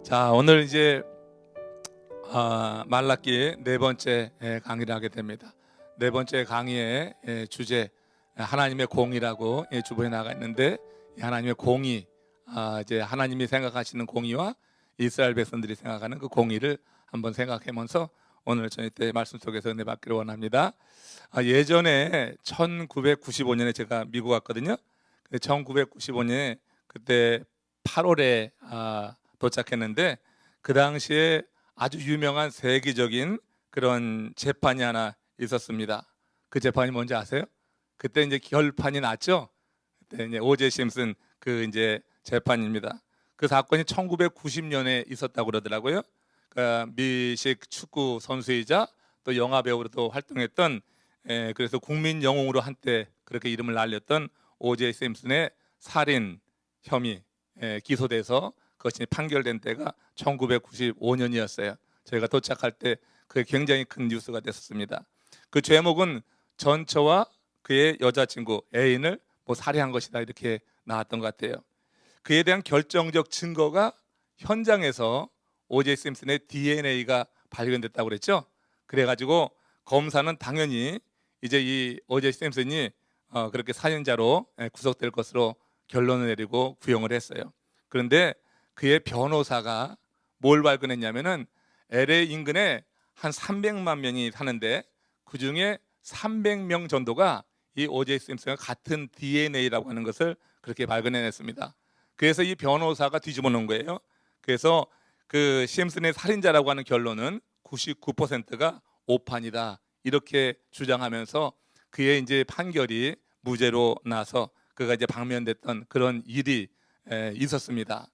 자, 오늘 이제 말라기 네 번째 강의를 하게 됩니다. 네 번째 강의의 주제 하나님의 공의라고 주보에 나가 있는데, 이 하나님의 공의, 이제 하나님이 생각하시는 공의와 이스라엘 백성들이 생각하는 그 공의를 한번 생각하면서 오늘 저희 때 말씀 속에서 은혜 받기를 원합니다. 예전에 1995년에 제가 미국 왔거든요. 1995년에 그때 8월에 도착했는데, 그 당시에 아주 유명한 세계적인 그런 재판이 하나 있었습니다. 그 재판이 뭔지 아세요? 그때 이제 결판이 났죠. 그때 이제 오제 심슨 그 이제 재판입니다. 그 사건이 1990년에 있었다고 그러더라고요. 그러니까 미식 축구 선수이자 또 영화 배우로도 활동했던, 그래서 국민 영웅으로 한때 그렇게 이름을 날렸던 오제 심슨의 살인 혐의 기소돼서 그것이 판결된 때가 1995년이었어요. 저희가 도착할 때 그게 굉장히 큰 뉴스가 됐었습니다. 그 제목은 전처와 그의 여자친구 애인을 살해한 것이다, 이렇게 나왔던 것 같아요. 그에 대한 결정적 증거가 현장에서 오제 심슨의 DNA가 발견됐다고 그랬죠. 그래가지고 검사는 당연히 이제 이 오제 심슨이 그렇게 살인자로 구속될 것으로 결론을 내리고 구형을 했어요. 그런데 그의 변호사가 뭘 발견했냐면은 LA 인근에 한 300만 명이 사는데 그 중에 300명 정도가 이 오제 심슨과 같은 DNA라고 하는 것을 그렇게 발견해냈습니다. 그래서 이 변호사가 뒤집어 놓은 거예요. 그래서 그 심슨의 살인자라고 하는 결론은 99%가 오판이다, 이렇게 주장하면서 그의 이제 판결이 무죄로 나서 그가 이제 방면됐던 그런 일이 있었습니다.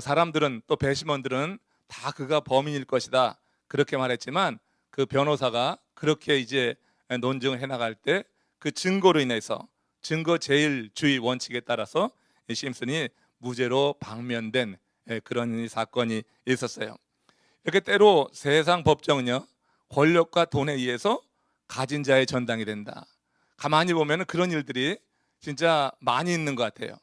사람들은, 또 배심원들은 다 그가 범인일 것이다, 그렇게 말했지만 그 변호사가 그렇게 이제 논증을 해나갈 때 그 증거로 인해서 증거 제일주의 원칙에 따라서 심슨이 무죄로 방면된 그런 사건이 있었어요. 이렇게 때로 세상 법정은요, 권력과 돈에 의해서 가진 자의 전당이 된다. 가만히 보면 그런 일들이 진짜 많이 있는 것 같아요.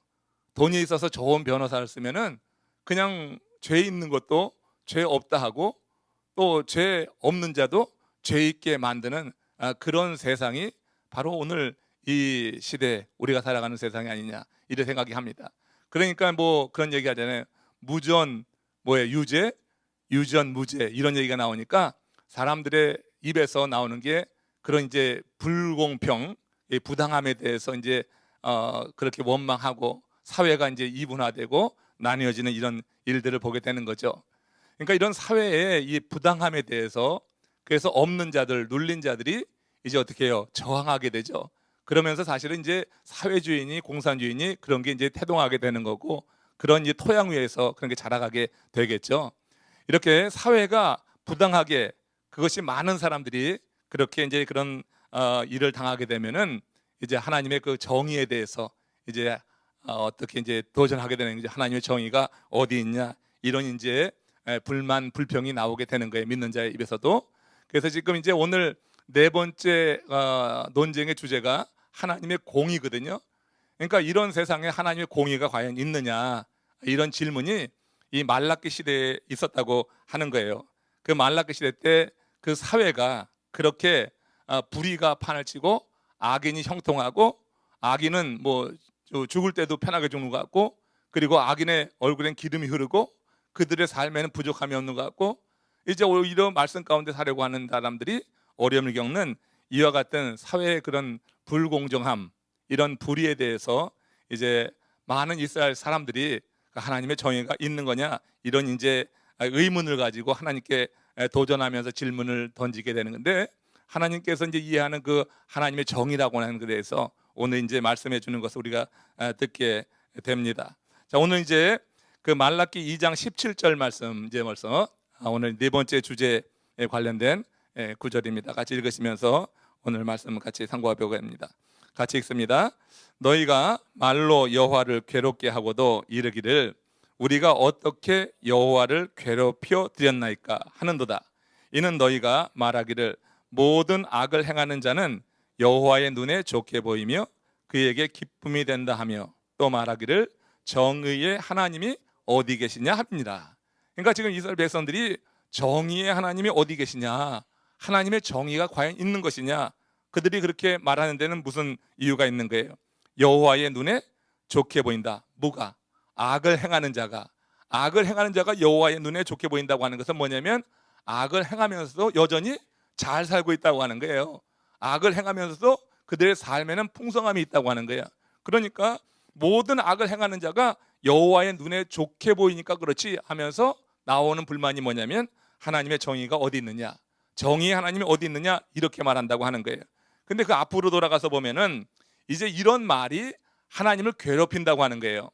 돈이 있어서 좋은 변호사를 쓰면은 그냥 죄 있는 것도 죄 없다 하고, 또 죄 없는 자도 죄 있게 만드는 그런 세상이 바로 오늘 이 시대 우리가 살아가는 세상이 아니냐, 이런 생각이 합니다. 그러니까 그런 얘기 하잖아요. 무전 유죄, 유전 무죄, 이런 얘기가 나오니까 사람들의 입에서 나오는 게 그런 이제 불공평, 부당함에 대해서 이제 그렇게 원망하고 사회가 이제 이분화되고 나뉘어지는 이런 일들을 보게 되는 거죠. 그러니까 이런 사회의 이 부당함에 대해서, 그래서 없는 자들, 눌린 자들이 이제 어떻게 해요? 저항하게 되죠. 그러면서 사실은 이제 사회주의니 공산주의니 그런 게 이제 태동하게 되는 거고, 그런 이제 토양 위에서 그런 게 자라가게 되겠죠. 이렇게 사회가 부당하게, 그것이 많은 사람들이 그렇게 이제 그런 일을 당하게 되면은 이제 하나님의 그 정의에 대해서 이제 어떻게 이제 도전하게 되는 거죠. 하나님의 정의가 어디 있냐, 이런 이제 불만 불평이 나오게 되는 거예요, 믿는 자의 입에서도. 그래서 지금 이제 오늘 네 번째 논쟁의 주제가 하나님의 공의거든요. 그러니까 이런 세상에 하나님의 공의가 과연 있느냐, 이런 질문이 이 말라기 시대에 있었다고 하는 거예요. 그 말라기 시대 때 그 사회가 그렇게 불의가 판을 치고 악인이 형통하고, 악인은 죽을 때도 편하게 죽는 것 같고, 그리고 악인의 얼굴엔 기름이 흐르고 그들의 삶에는 부족함이 없는 것 같고, 이제 오히려 말씀 가운데 사려고 하는 사람들이 어려움을 겪는 이와 같은 사회의 그런 불공정함, 이런 불의에 대해서 이제 많은 이스라엘 사람들이 하나님의 정의가 있는 거냐, 이런 이제 의문을 가지고 하나님께 도전하면서 질문을 던지게 되는 건데, 하나님께서 이제 이해하는 그 하나님의 정의라고 하는 것에 대해서 오늘 이제 말씀해 주는 것을 우리가 듣게 됩니다. 자, 오늘 이제 그 말라기 2장 17절 말씀, 이제 벌써 오늘 네 번째 주제에 관련된 구절입니다. 같이 읽으시면서 오늘 말씀을 같이 상고하려고 합니다. 같이 읽습니다. 너희가 말로 여호와를 괴롭게 하고도 이르기를 우리가 어떻게 여호와를 괴롭혀 드렸나이까 하는도다. 이는 너희가 말하기를 모든 악을 행하는 자는 여호와의 눈에 좋게 보이며 그에게 기쁨이 된다 하며, 또 말하기를 정의의 하나님이 어디 계시냐 합니다. 그러니까 지금 이스라엘 백성들이 정의의 하나님이 어디 계시냐, 하나님의 정의가 과연 있는 것이냐, 그들이 그렇게 말하는 데는 무슨 이유가 있는 거예요? 여호와의 눈에 좋게 보인다. 뭐가? 악을 행하는 자가 여호와의 눈에 좋게 보인다고 하는 것은 뭐냐면 악을 행하면서도 여전히 잘 살고 있다고 하는 거예요. 악을 행하면서도 그들의 삶에는 풍성함이 있다고 하는 거예요. 그러니까 모든 악을 행하는 자가 여호와의 눈에 좋게 보이니까 그렇지 하면서 나오는 불만이 뭐냐면 하나님의 정의가 어디 있느냐, 정의의 하나님이 어디 있느냐, 이렇게 말한다고 하는 거예요. 근데 그 앞으로 돌아가서 보면은 이제 이런 말이 하나님을 괴롭힌다고 하는 거예요.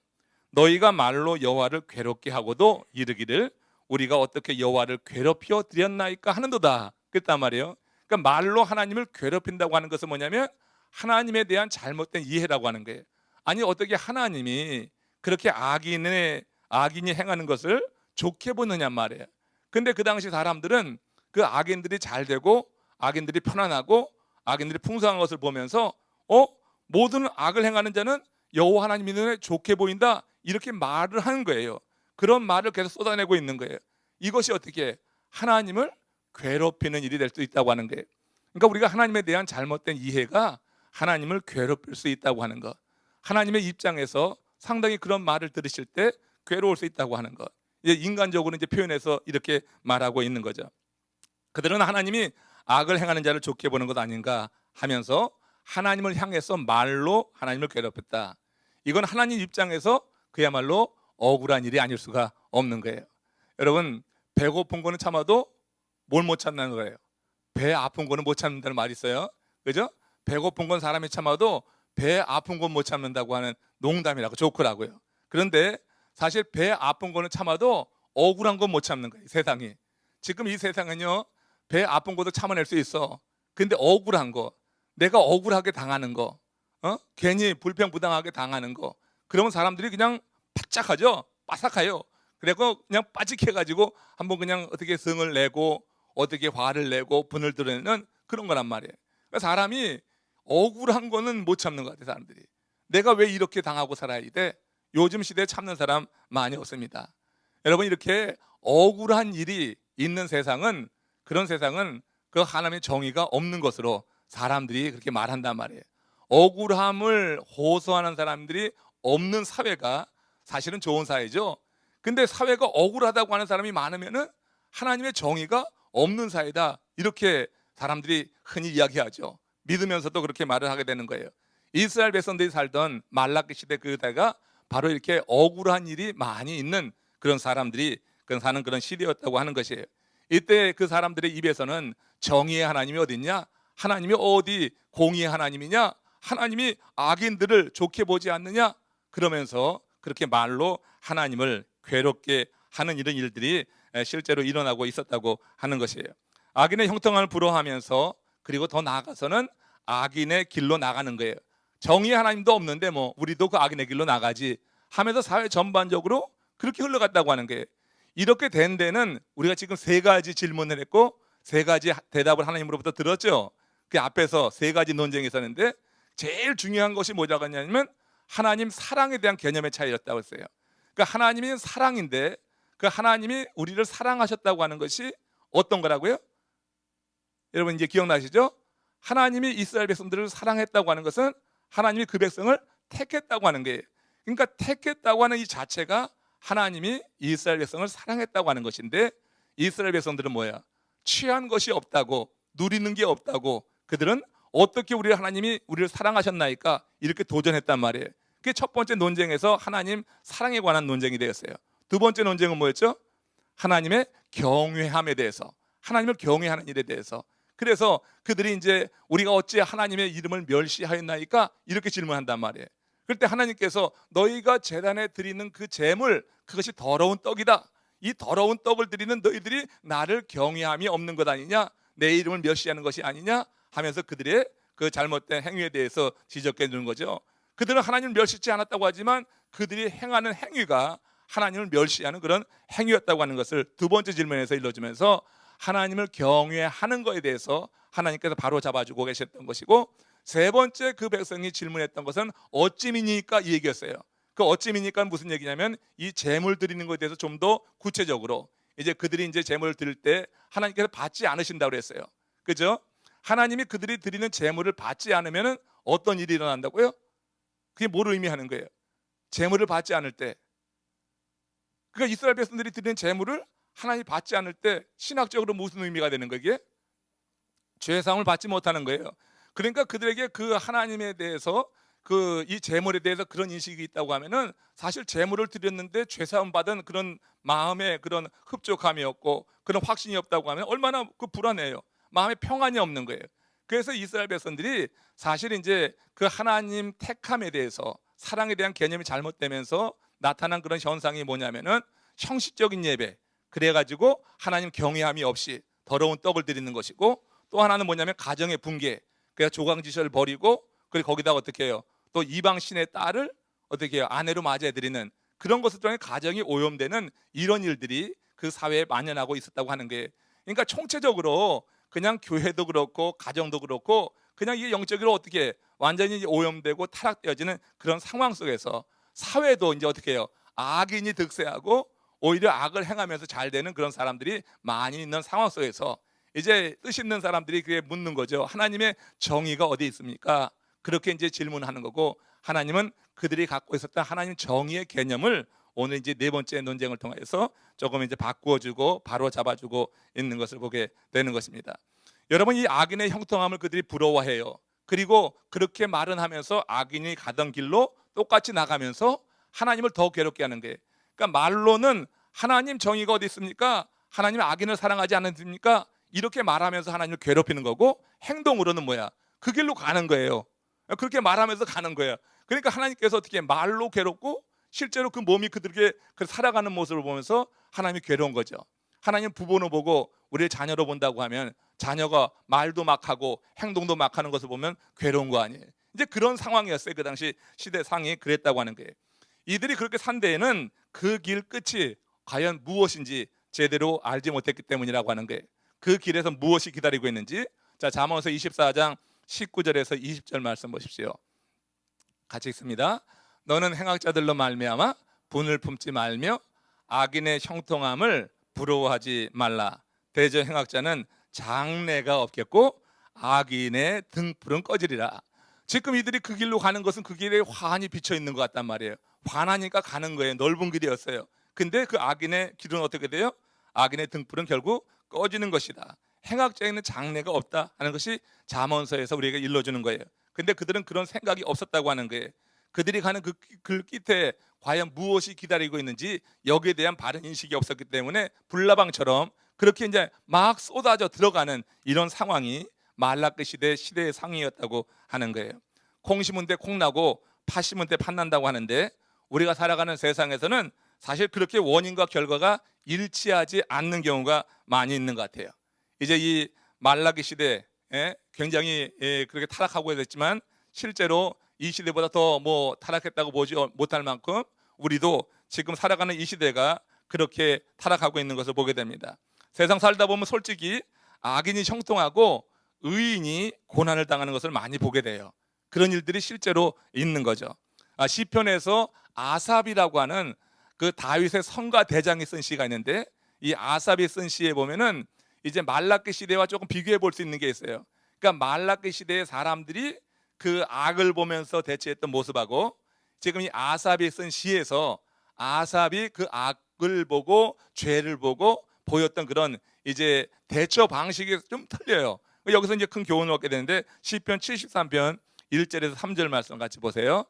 너희가 말로 여호와를 괴롭게 하고도 이르기를 우리가 어떻게 여호와를 괴롭혀 드렸나이까 하는도다, 그랬단 말이에요. 그러니까 말로 하나님을 괴롭힌다고 하는 것은 뭐냐면 하나님에 대한 잘못된 이해라고 하는 거예요. 아니 어떻게 하나님이 그렇게 악인이 행하는 것을 좋게 보느냐 말이에요. 근데 그 당시 사람들은 그 악인들이 잘 되고 악인들이 편안하고 악인들이 풍성한 것을 보면서 모든 악을 행하는 자는 여호와 하나님의 눈에 좋게 보인다, 이렇게 말을 하는 거예요. 그런 말을 계속 쏟아내고 있는 거예요. 이것이 어떻게 하나님을 괴롭히는 일이 될 수 있다고 하는 거예요. 그러니까 우리가 하나님에 대한 잘못된 이해가 하나님을 괴롭힐 수 있다고 하는 것, 하나님의 입장에서 상당히 그런 말을 들으실 때 괴로울 수 있다고 하는 것, 이제 인간적으로 이제 표현해서 이렇게 말하고 있는 거죠. 그들은 하나님이 악을 행하는 자를 좋게 보는 것 아닌가 하면서 하나님을 향해서 말로 하나님을 괴롭혔다. 이건 하나님 입장에서 그야말로 억울한 일이 아닐 수가 없는 거예요. 여러분, 배고픈 거는 참아도 뭘 못 참는 거예요? 배 아픈 거는 못 참는다는 말이 있어요. 그죠? 배고픈 건 사람이 참아도 배 아픈 건 못 참는다고 하는 농담이라고, 조크라고요. 그런데 사실 배 아픈 거는 참아도 억울한 건 못 참는 거예요, 세상이. 지금 이 세상은요, 배 아픈 것도 참아낼 수 있어. 근데 억울한 거, 내가 억울하게 당하는 거, 괜히 불평부당하게 당하는 거, 그러면 사람들이 그냥 바짝하죠, 빠삭해요. 그래서 그냥 빠직해가지고 한번 그냥 어떻게 성을 내고 어떻게 화를 내고 분을 드러내는 그런 거란 말이에요. 그러니까 사람이 억울한 거는 못 참는 것 같아요. 사람들이 내가 왜 이렇게 당하고 살아야 돼? 요즘 시대에 참는 사람 많이 없습니다. 여러분, 이렇게 억울한 일이 있는 세상은, 그런 세상은 그 하나님의 정의가 없는 것으로 사람들이 그렇게 말한단 말이에요. 억울함을 호소하는 사람들이 없는 사회가 사실은 좋은 사회죠. 근데 사회가 억울하다고 하는 사람이 많으면은 하나님의 정의가 없는 사회다, 이렇게 사람들이 흔히 이야기하죠. 믿으면서도 그렇게 말을 하게 되는 거예요. 이스라엘 백성들이 살던 말라기 시대 그때가 바로 이렇게 억울한 일이 많이 있는 그런 사람들이 사는 그런 시대였다고 하는 것이에요. 이때 그 사람들의 입에서는 정의의 하나님이 어디 있냐, 하나님이 어디 공의의 하나님이냐, 하나님이 악인들을 좋게 보지 않느냐, 그러면서 그렇게 말로 하나님을 괴롭게 하는 이런 일들이 실제로 일어나고 있었다고 하는 것이에요. 악인의 형통함을 부러워하면서, 그리고 더 나아가서는 악인의 길로 나가는 거예요. 정의의 하나님도 없는데 뭐 우리도 그 악인의 길로 나가지 하면서 사회 전반적으로 그렇게 흘러갔다고 하는 거예요. 이렇게 된 데는 우리가 지금 세 가지 질문을 했고 세 가지 대답을 하나님으로부터 들었죠. 그 앞에서 세 가지 논쟁이 있었는데 제일 중요한 것이 뭐라고 하냐면 하나님 사랑에 대한 개념의 차이였다고 했어요. 그러니까 하나님이 사랑인데 그 하나님이 우리를 사랑하셨다고 하는 것이 어떤 거라고요? 여러분 이제 기억나시죠? 하나님이 이스라엘 백성들을 사랑했다고 하는 것은 하나님이 그 백성을 택했다고 하는 거예요. 그러니까 택했다고 하는 이 자체가 하나님이 이스라엘 백성을 사랑했다고 하는 것인데, 이스라엘 백성들은 뭐야? 취한 것이 없다고, 누리는 게 없다고, 그들은 어떻게 하나님이 우리를 사랑하셨나이까 이렇게 도전했단 말이에요. 그게 첫 번째 논쟁에서 하나님 사랑에 관한 논쟁이 되었어요. 두 번째 논쟁은 뭐였죠? 하나님의 경외함에 대해서, 하나님을 경외하는 일에 대해서. 그래서 그들이 이제 우리가 어찌 하나님의 이름을 멸시하였나이까 이렇게 질문한단 말이에요. 그럴 때 하나님께서 너희가 제단에 드리는 그 제물, 그것이 더러운 떡이다. 이 더러운 떡을 드리는 너희들이 나를 경외함이 없는 것 아니냐, 내 이름을 멸시하는 것이 아니냐 하면서 그들의 그 잘못된 행위에 대해서 지적해 주는 거죠. 그들은 하나님을 멸시치 않았다고 하지만 그들이 행하는 행위가 하나님을 멸시하는 그런 행위였다고 하는 것을 두 번째 질문에서 일러주면서 하나님을 경외하는 것에 대해서 하나님께서 바로 잡아주고 계셨던 것이고, 세 번째 그 백성이 질문했던 것은 어찌 믿니까 이 얘기였어요. 그 어찌 믿니까 무슨 얘기냐면 이 제물 드리는 것에 대해서 좀 더 구체적으로 이제 그들이 이제 제물을 드릴 때 하나님께서 받지 않으신다고 그랬어요. 그죠? 하나님이 그들이 드리는 제물을 받지 않으면은 어떤 일이 일어난다고요? 그게 뭘 의미하는 거예요? 제물을 받지 않을 때, 그러니까 이스라엘 백성들이 드리는 제물을 하나님이 받지 않을 때 신학적으로 무슨 의미가 되는 거예요? 이게 죄사함을 받지 못하는 거예요. 그러니까 그들에게 그 하나님에 대해서 그 이 제물에 대해서 그런 인식이 있다고 하면은 사실 제물을 드렸는데 죄사함 받은 그런 마음의 그런 흡족함이 없고 그런 확신이 없다고 하면 얼마나 그 불안해요. 마음에 평안이 없는 거예요. 그래서 이스라엘 백성들이 사실 이제 그 하나님 택함에 대해서 사랑에 대한 개념이 잘못되면서 나타난 그런 현상이 뭐냐면은 형식적인 예배, 그래가지고 하나님 경외함이 없이 더러운 떡을 드리는 것이고, 또 하나는 뭐냐면 가정의 붕괴, 그래서 조강지셔를 버리고 그리고 거기다 어떻게 해요? 또 이방 신의 딸을 어떻게 해요? 아내로 맞이해드리는 그런 것을 통해 가정이 오염되는 이런 일들이 그 사회에 만연하고 있었다고 하는 게, 그러니까 총체적으로 그냥 교회도 그렇고 가정도 그렇고 그냥 이게 영적으로 어떻게 완전히 오염되고 타락되어지는 그런 상황 속에서 사회도 이제 어떻게 해요? 악인이 득세하고 오히려 악을 행하면서 잘 되는 그런 사람들이 많이 있는 상황 속에서 이제 뜻 있는 사람들이 그게 묻는 거죠. 하나님의 정의가 어디 있습니까? 그렇게 이제 질문하는 거고, 하나님은 그들이 갖고 있었던 하나님 정의의 개념을 오늘 이제 네 번째 논쟁을 통해서 조금 이제 바꾸어주고 바로 잡아주고 있는 것을 보게 되는 것입니다. 여러분, 이 악인의 형통함을 그들이 부러워해요. 그리고 그렇게 말은 하면서 악인이 가던 길로 똑같이 나가면서 하나님을 더 괴롭게 하는 거예요. 그러니까 말로는 하나님 정의가 어디 있습니까? 하나님 악인을 사랑하지 않습니까? 이렇게 말하면서 하나님을 괴롭히는 거고, 행동으로는 뭐야? 그 길로 가는 거예요. 그렇게 말하면서 가는 거예요. 그러니까 하나님께서 어떻게 말로 괴롭고 실제로 그 몸이 그들에게 살아가는 모습을 보면서 하나님이 괴로운 거죠. 하나님 부모는 보고 우리의 자녀로 본다고 하면 자녀가 말도 막 하고 행동도 막 하는 것을 보면 괴로운 거 아니에요. 이제 그런 상황이었어요. 그 당시 시대상이 그랬다고 하는 거예요. 이들이 그렇게 산 데에는 그 길 끝이 과연 무엇인지 제대로 알지 못했기 때문이라고 하는 거예요. 그 길에서 무엇이 기다리고 있는지, 자, 잠언서 24장 19절에서 20절 말씀 보십시오. 같이 읽습니다. 너는 행악자들로 말미암아 분을 품지 말며 악인의 형통함을 부러워하지 말라. 대저 행악자는 장래가 없겠고 악인의 등불은 꺼지리라. 지금 이들이 그 길로 가는 것은 그 길에 환히 비쳐 있는 것 같단 말이에요. 환하니까 가는 거예요. 넓은 길이었어요. 근데 그 악인의 길은 어떻게 돼요? 악인의 등불은 결국 꺼지는 것이다. 행악자에는 장래가 없다 하는 것이 잠언서에서 우리에게 일러주는 거예요. 근데 그들은 그런 생각이 없었다고 하는 거예요. 그들이 가는 그 길 끝에 과연 무엇이 기다리고 있는지 여기에 대한 바른 인식이 없었기 때문에 불나방처럼 그렇게 이제 막 쏟아져 들어가는 이런 상황이 말라기 시대의 상황이었다고 하는 거예요. 콩 심은 데 콩 나고 팥 심은 데 팥 난다고 하는데, 우리가 살아가는 세상에서는 사실 그렇게 원인과 결과가 일치하지 않는 경우가 많이 있는 것 같아요. 이제 이 말라기 시대에 굉장히 그렇게 타락하고 있었지만 실제로 이 시대보다 더 뭐 타락했다고 보지 못할 만큼 우리도 지금 살아가는 이 시대가 그렇게 타락하고 있는 것을 보게 됩니다. 세상 살다 보면 솔직히 악인이 형통하고 의인이 고난을 당하는 것을 많이 보게 돼요. 그런 일들이 실제로 있는 거죠. 시편에서 아삽이라고 하는 그 다윗의 성가 대장이 쓴 시가 있는데, 이 아삽이 쓴 시에 보면은 이제 말라기 시대와 조금 비교해 볼 수 있는 게 있어요. 그러니까 말라기 시대의 사람들이 그 악을 보면서 대처했던 모습하고 지금 이 아삽이 쓴 시에서 아삽이 그 악을 보고 죄를 보고 보였던 그런 이제 대처 방식이 좀 틀려요. 여기서 이제 큰 교훈을 얻게 되는데, 시편 73편 1절에서 3절 말씀 같이 보세요.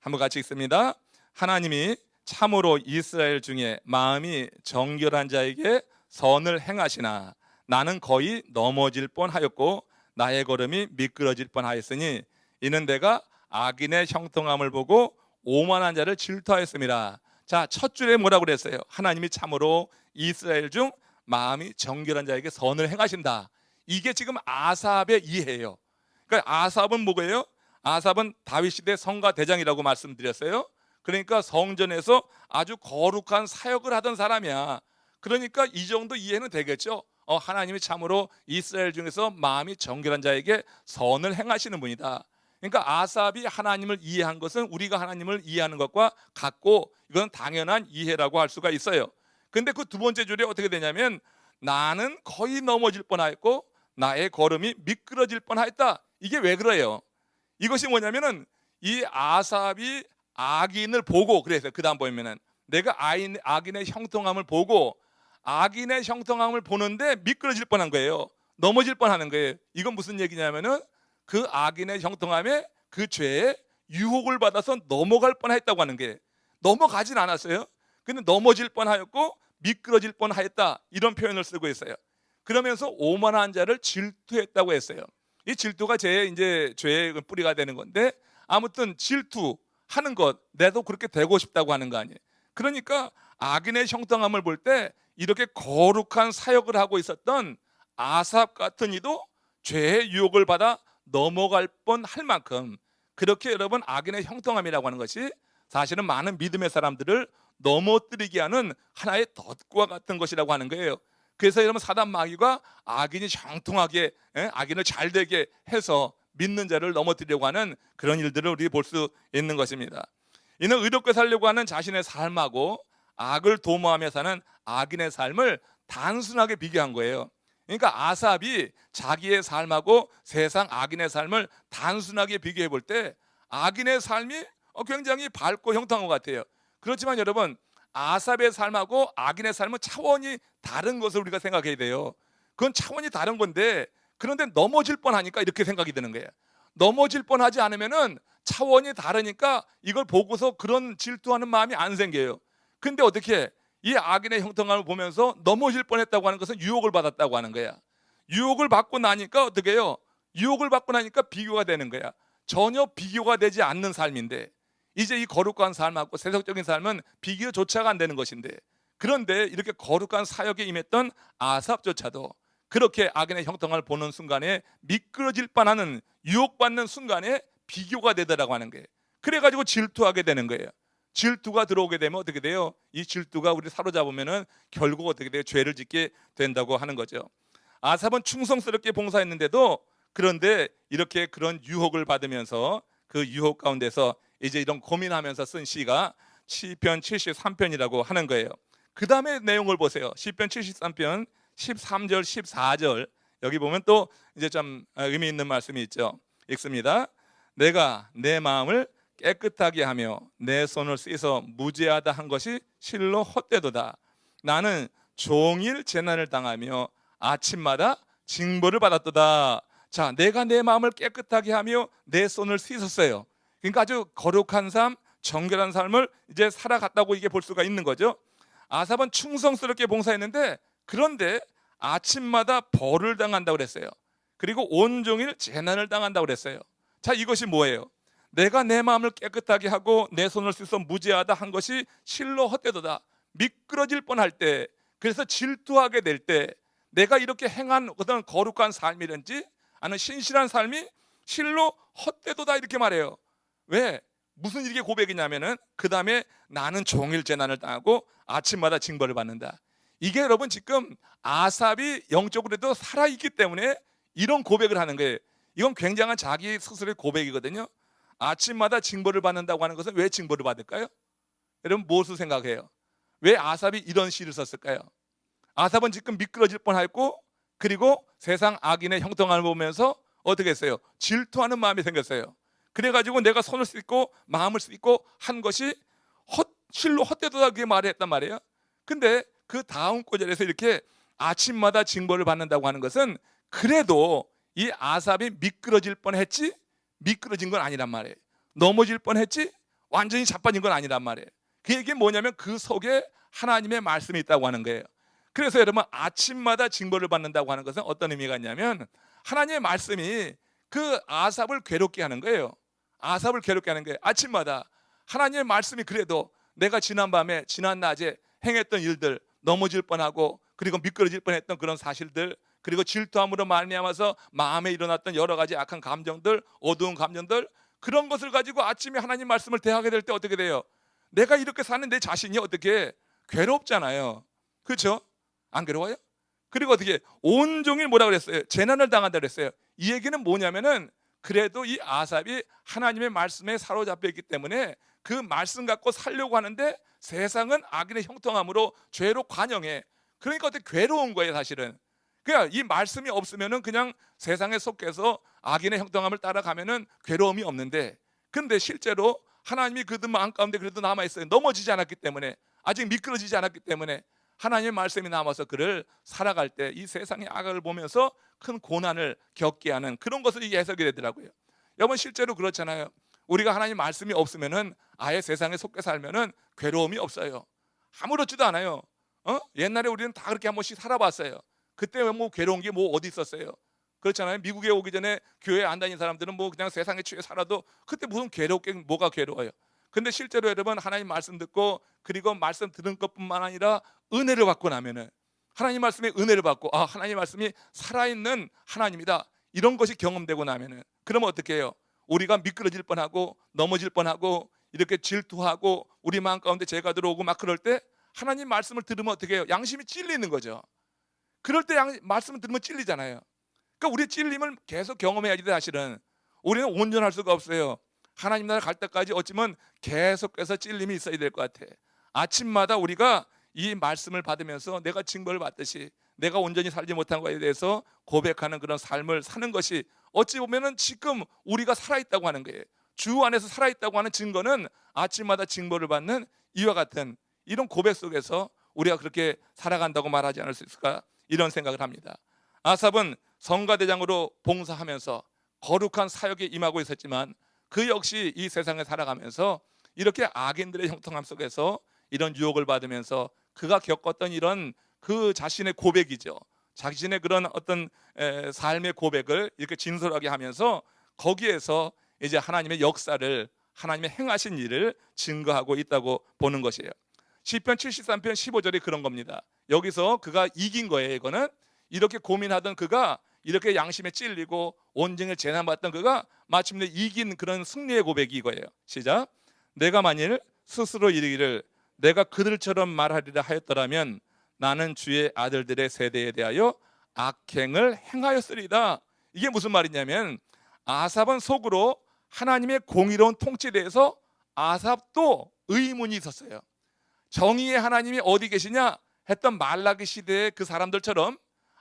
한번 같이 읽습니다. 하나님이 참으로 이스라엘 중에 마음이 정결한 자에게 선을 행하시나 나는 거의 넘어질 뻔하였고 나의 걸음이 미끄러질 뻔하였으니 이는 내가 악인의 형통함을 보고 오만한 자를 질투하였음이라. 자, 첫 줄에 뭐라고 그랬어요? 하나님이 참으로 이스라엘 중 마음이 정결한 자에게 선을 행하신다. 이게 지금 아삽의 이해예요. 그러니까 아삽은 뭐예요? 아삽은 다윗 시대 성가 대장이라고 말씀드렸어요. 그러니까 성전에서 아주 거룩한 사역을 하던 사람이야. 그러니까 이 정도 이해는 되겠죠. 하나님이 참으로 이스라엘 중에서 마음이 정결한 자에게 선을 행하시는 분이다. 그러니까 아삽이 하나님을 이해한 것은 우리가 하나님을 이해하는 것과 같고 이건 당연한 이해라고 할 수가 있어요. 근데 그 두 번째 줄에 어떻게 되냐면 나는 거의 넘어질 뻔하였고 나의 걸음이 미끄러질 뻔하였다. 이게 왜 그래요? 이것이 뭐냐면은 이 아삽이 악인을 보고 그래서 그 다음 보면은 내가 악인의 형통함을 보고 악인의 형통함을 보는데 미끄러질 뻔한 거예요. 넘어질 뻔하는 거예요. 이건 무슨 얘기냐면은 그 악인의 형통함에 그 죄에 유혹을 받아서 넘어갈 뻔했다고 하는 게 넘어가진 않았어요. 근데 넘어질 뻔하였고 미끄러질 뻔하였다 이런 표현을 쓰고 있어요. 그러면서 오만한 자를 질투했다고 했어요. 이 질투가 제 이제 죄의 뿌리가 되는 건데 아무튼 질투하는 것 내도 그렇게 되고 싶다고 하는 거 아니에요. 그러니까 악인의 형통함을 볼 때 이렇게 거룩한 사역을 하고 있었던 아삽 같은 이도 죄의 유혹을 받아 넘어갈 뻔할 만큼 그렇게 여러분 악인의 형통함이라고 하는 것이 사실은 많은 믿음의 사람들을 넘어뜨리게 하는 하나의 덫과 같은 것이라고 하는 거예요. 그래서 여러분 사단 마귀가 악인이 형통하게 악인을 잘 되게 해서 믿는 자를 넘어뜨리려고 하는 그런 일들을 우리 볼 수 있는 것입니다. 이는 의롭게 살려고 하는 자신의 삶하고 악을 도모하며 사는 악인의 삶을 단순하게 비교한 거예요. 그러니까 아삽이 자기의 삶하고 세상 악인의 삶을 단순하게 비교해 볼 때 악인의 삶이 굉장히 밝고 형통한 것 같아요. 그렇지만 여러분 아삽의 삶하고 악인의 삶은 차원이 다른 것을 우리가 생각해야 돼요. 그건 차원이 다른 건데 그런데 넘어질 뻔하니까 이렇게 생각이 드는 거예요. 넘어질 뻔하지 않으면은 차원이 다르니까 이걸 보고서 그런 질투하는 마음이 안 생겨요. 근데 어떻게 이 악인의 형통함을 보면서 넘어질 뻔했다고 하는 것은 유혹을 받았다고 하는 거야. 유혹을 받고 나니까 어떻게 해요? 유혹을 받고 나니까 비교가 되는 거야. 전혀 비교가 되지 않는 삶인데 이제 이 거룩한 삶하고 세속적인 삶은 비교조차가 안 되는 것인데 그런데 이렇게 거룩한 사역에 임했던 아삽조차도 그렇게 악인의 형통함을 보는 순간에 미끄러질 뻔하는 유혹받는 순간에 비교가 되더라고 하는 거예요. 그래가지고 질투하게 되는 거예요. 질투가 들어오게 되면 어떻게 돼요? 이 질투가 우리 사로잡으면은 결국 어떻게 돼요? 죄를 짓게 된다고 하는 거죠. 아삽은 충성스럽게 봉사했는데도 그런데 이렇게 그런 유혹을 받으면서 그 유혹 가운데서 이제 이런 고민하면서 쓴 시가 시편 73편이라고 하는 거예요. 그 다음에 내용을 보세요. 시편 73편 13절 14절 여기 보면 또 이제 좀 의미 있는 말씀이 있죠. 읽습니다. 내가 내 마음을 깨끗하게 하며 내 손을 씻어 무죄하다 한 것이 실로 헛되도다. 나는 종일 재난을 당하며 아침마다 징벌을 받았도다. 자, 내가 내 마음을 깨끗하게 하며 내 손을 씻었어요. 그러니까 아주 거룩한 삶, 정결한 삶을 이제 살아갔다고 이게 볼 수가 있는 거죠. 아삽은 충성스럽게 봉사했는데 그런데 아침마다 벌을 당한다고 그랬어요. 그리고 온종일 재난을 당한다고 그랬어요. 자, 이것이 뭐예요? 내가 내 마음을 깨끗하게 하고 내 손을 씻어 무죄하다 한 것이 실로 헛되도다. 미끄러질 뻔할 때, 그래서 질투하게 될 때 내가 이렇게 행한 어떤 거룩한 삶이든지 아니면 신실한 삶이 실로 헛되도다 이렇게 말해요. 왜? 무슨 이게 고백이냐면은 그 다음에 나는 종일 재난을 당하고 아침마다 징벌을 받는다. 이게 여러분 지금 아삽이 영적으로도 살아있기 때문에 이런 고백을 하는 거예요. 이건 굉장한 자기 스스로의 고백이거든요. 아침마다 징벌을 받는다고 하는 것은 왜 징벌을 받을까요? 여러분 무엇을 생각해요? 왜 아삽이 이런 시를 썼을까요? 아삽은 지금 미끄러질 뻔했고 그리고 세상 악인의 형통함을 보면서 어떻게 했어요? 질투하는 마음이 생겼어요. 그래가지고 내가 손을 씻고 마음을 씻고 한 것이 실로 헛되도다 그게 말을 했단 말이에요. 근데 그 다음 구절에서 이렇게 아침마다 징벌을 받는다고 하는 것은 그래도 이 아삽이 미끄러질 뻔했지 미끄러진 건 아니란 말이에요. 넘어질 뻔했지 완전히 자빠진 건 아니란 말이에요. 그 얘기는 뭐냐면 그 속에 하나님의 말씀이 있다고 하는 거예요. 그래서 여러분 아침마다 징벌을 받는다고 하는 것은 어떤 의미가 있냐면 하나님의 말씀이 그 아삽을 괴롭게 하는 거예요. 아삽을 괴롭게 하는 거예요. 아침마다 하나님의 말씀이 그래도 내가 지난 밤에 지난 낮에 행했던 일들 넘어질 뻔하고 그리고 미끄러질 뻔했던 그런 사실들 그리고 질투함으로 말미암아서 마음에 일어났던 여러 가지 악한 감정들 어두운 감정들 그런 것을 가지고 아침에 하나님 말씀을 대하게 될 때 어떻게 돼요? 내가 이렇게 사는 내 자신이 어떻게 괴롭잖아요. 그렇죠? 안 괴로워요? 그리고 어떻게 온종일 뭐라 그랬어요? 재난을 당한다 그랬어요. 이 얘기는 뭐냐면은 그래도 이 아삽이 하나님의 말씀에 사로잡혀 있기 때문에 그 말씀 갖고 살려고 하는데 세상은 악인의 형통함으로 죄로 관영해. 그러니까 어떻게 괴로운 거예요 사실은. 그냥 이 말씀이 없으면은 그냥 세상에 속해서 악인의 형통함을 따라가면은 괴로움이 없는데, 근데 실제로 하나님이 그들 마음 가운데 그래도 남아있어요. 넘어지지 않았기 때문에, 아직 미끄러지지 않았기 때문에 하나님의 말씀이 남아서 그를 살아갈 때 이 세상의 악을 보면서 큰 고난을 겪게 하는 그런 것을 해석이 되더라고요. 여러분 실제로 그렇잖아요. 우리가 하나님 말씀이 없으면은 아예 세상에 속해 살면은 괴로움이 없어요. 아무렇지도 않아요. 옛날에 우리는 다 그렇게 한 번씩 살아봤어요. 그때 뭐 괴로운 게 뭐 어디 있었어요? 그렇잖아요. 미국에 오기 전에 교회 안 다니는 사람들은 뭐 그냥 세상에 취해 살아도 그때 무슨 괴롭게 뭐가 괴로워요. 근데 실제로 여러분 하나님 말씀 듣고 그리고 말씀 들은 것뿐만 아니라 은혜를 받고 나면은, 하나님 말씀에 은혜를 받고 하나님 말씀이 살아있는 하나님이다, 이런 것이 경험되고 나면은, 그러면 어떻게 해요? 우리가 미끄러질 뻔하고 넘어질 뻔하고 이렇게 질투하고 우리 마음 가운데 죄가 들어오고 막 그럴 때 하나님 말씀을 들으면 어떻게 해요? 양심이 찔리는 거죠. 그럴 때 말씀을 들으면 찔리잖아요. 그러니까 우리 찔림을 계속 경험해야지. 사실은 우리는 온전할 수가 없어요. 하나님 나라 갈 때까지 어쩌면 계속해서 찔림이 있어야 될 것 같아. 아침마다 우리가 이 말씀을 받으면서 내가 징벌을 받듯이 내가 온전히 살지 못한 것에 대해서 고백하는 그런 삶을 사는 것이 어찌 보면은 지금 우리가 살아있다고 하는 거예요. 주 안에서 살아있다고 하는 증거는 아침마다 징벌을 받는 이와 같은 이런 고백 속에서 우리가 그렇게 살아간다고 말하지 않을 수 있을까, 이런 생각을 합니다. 아삽은 성가대장으로 봉사하면서 거룩한 사역에 임하고 있었지만 그 역시 이 세상에 살아가면서 이렇게 악인들의 형통함 속에서 이런 유혹을 받으면서 그가 겪었던 이런 그 자신의 고백이죠. 자신의 그런 어떤 삶의 고백을 이렇게 진솔하게 하면서 거기에서 이제 하나님의 역사를, 하나님의 행하신 일을 증거하고 있다고 보는 것이에요. 시편 73편 15절이 그런 겁니다. 여기서 그가 이긴 거예요. 이거는 이렇게 고민하던 그가, 이렇게 양심에 찔리고 온증을 재난받던 그가 마침내 이긴 그런 승리의 고백이 이거예요. 시작. 내가 만일 스스로 이르기를 내가 그들처럼 말하리라 하였더라면 나는 주의 아들들의 세대에 대하여 악행을 행하였으리다. 이게 무슨 말이냐면 아삽은 속으로 하나님의 공의로운 통치에 대해서 아삽도 의문이 있었어요. 정의의 하나님이 어디 계시냐 했던 말라기 시대의 그 사람들처럼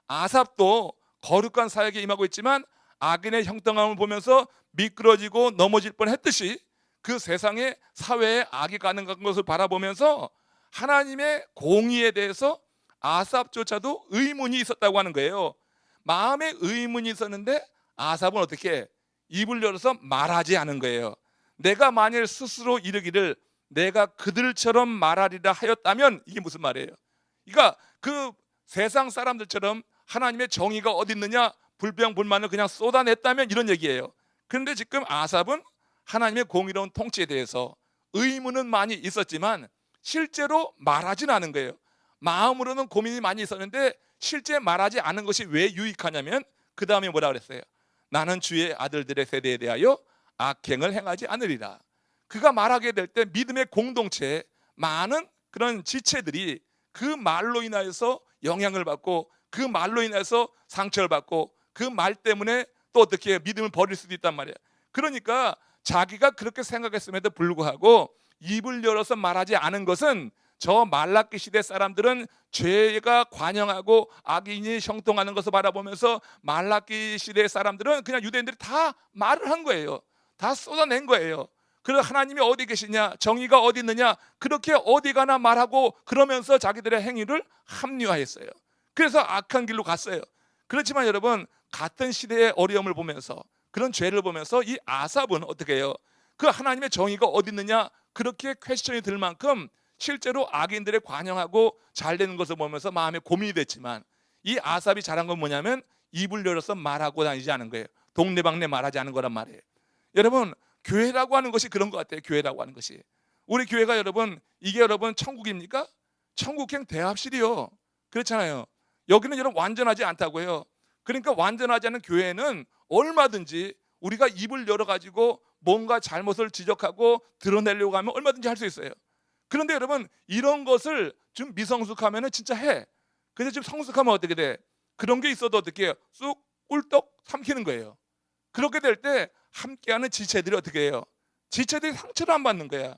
아삽도 거룩한 사역에 임하고 있지만 악인의 형통함을 보면서 미끄러지고 넘어질 뻔했듯이 그 세상의 사회에 악이 가능한 것을 바라보면서 하나님의 공의에 대해서 아삽조차도 의문이 있었다고 하는 거예요. 마음에 의문이 있었는데 아삽은 어떻게 입을 열어서 말하지 않은 거예요. 내가 만일 스스로 이르기를 내가 그들처럼 말하리라 하였다면, 이게 무슨 말이에요? 그러니까 그 세상 사람들처럼 하나님의 정의가 어디 있느냐 불평불만을 그냥 쏟아냈다면 이런 얘기예요. 그런데 지금 아삽은 하나님의 공의로운 통치에 대해서 의문은 많이 있었지만 실제로 말하지는 않은 거예요. 마음으로는 고민이 많이 있었는데 실제 말하지 않은 것이 왜 유익하냐면 그 다음에 뭐라 그랬어요? 나는 주의 아들들의 세대에 대하여 악행을 행하지 않으리라. 그가 말하게 될 때 믿음의 공동체에 많은 그런 지체들이 그 말로 인하여서 영향을 받고 그 말로 인해서 상처를 받고 그 말 때문에 또 어떻게 믿음을 버릴 수도 있단 말이에요. 그러니까 자기가 그렇게 생각했음에도 불구하고 입을 열어서 말하지 않은 것은 저 말라기 시대 사람들은 죄가 관영하고 악인이 형통하는 것을 바라보면서 말라기 시대 사람들은 그냥 유대인들이 다 말을 한 거예요. 다 쏟아낸 거예요. 그래서 하나님이 어디 계시냐, 정의가 어디 있느냐, 그렇게 어디 가나 말하고 그러면서 자기들의 행위를 합리화했어요. 그래서 악한 길로 갔어요. 그렇지만 여러분 같은 시대의 어려움을 보면서 그런 죄를 보면서 이 아삽은 어떻게 해요? 그 하나님의 정의가 어디 있느냐 그렇게 퀘스천이 들 만큼 실제로 악인들의 관영하고 잘 되는 것을 보면서 마음에 고민이 됐지만 이 아삽이 잘한 건 뭐냐면 입을 열어서 말하고 다니지 않은 거예요. 동네방네 말하지 않은 거란 말이에요. 여러분 교회라고 하는 것이 그런 것 같아요. 교회라고 하는 것이 우리 교회가 여러분 이게 여러분 천국입니까? 천국행 대합실이요. 그렇잖아요. 여기는 여러분 완전하지 않다고요. 그러니까 완전하지 않은 교회는 얼마든지 우리가 입을 열어가지고 뭔가 잘못을 지적하고 드러내려고 하면 얼마든지 할 수 있어요. 그런데 여러분 이런 것을 좀 미성숙하면 진짜 해. 근데 좀 성숙하면 어떻게 돼? 그런 게 있어도 어떻게 해요? 쑥 꿀떡 삼키는 거예요. 그렇게 될 때 함께하는 지체들이 어떻게 해요? 지체들이 상처를 안 받는 거야.